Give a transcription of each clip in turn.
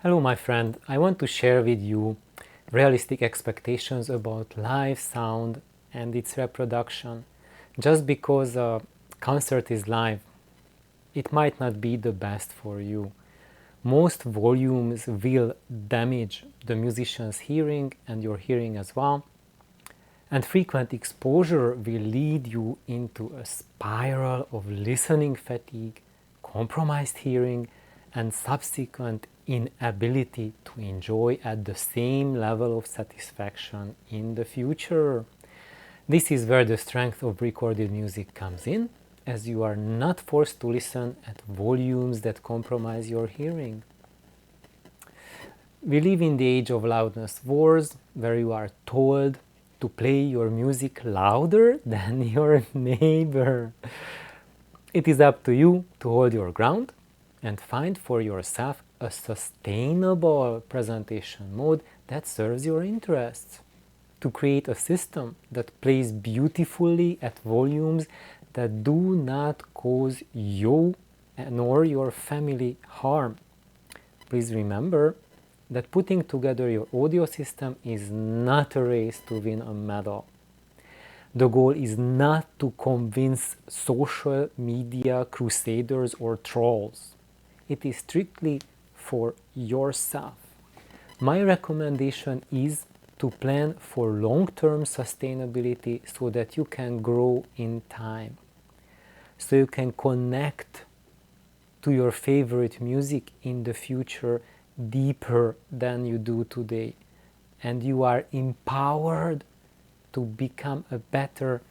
Hello my friend, I want to share with you realistic expectations about live sound and its reproduction. Just because a concert is live, it might not be the best for you. Most volumes will damage the musician's hearing and your hearing as well. And frequent exposure will lead you into a spiral of listening fatigue, compromised hearing, and subsequent inability to enjoy at the same level of satisfaction in the future. This is where the strength of recorded music comes in, as you are not forced to listen at volumes that compromise your hearing. We live in the age of loudness wars, where you are told to play your music louder than your neighbor. It is up to you to hold your ground and find for yourself a sustainable presentation mode that serves your interests. To create a system that plays beautifully at volumes that do not cause you nor your family harm. Please remember that putting together your audio system is not a race to win a medal. The goal is not to convince social media crusaders or trolls. It is strictly for yourself. My recommendation is to plan for long-term sustainability so that you can grow in time. So you can connect to your favorite music in the future deeper than you do today, and you are empowered to become a better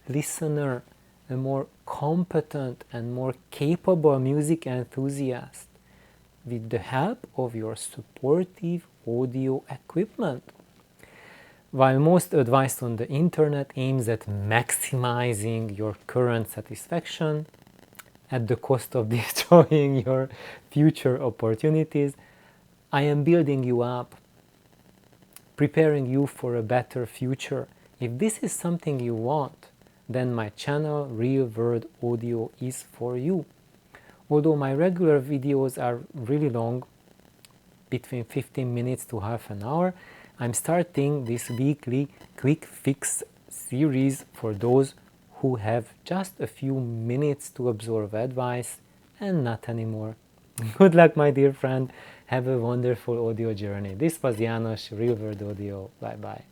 listener, a more competent and more capable music enthusiast with the help of your supportive audio equipment. While most advice on the internet aims at maximizing your current satisfaction at the cost of destroying your future opportunities, I am building you up, preparing you for a better future. If this is something you want, then my channel Real World Audio is for you. Although my regular videos are really long, between 15 minutes to half an hour, I'm starting this weekly quick fix series for those who have just a few minutes to absorb advice and not anymore. Good luck, my dear friend. Have a wonderful audio journey. This was János, Real World Audio. Bye bye.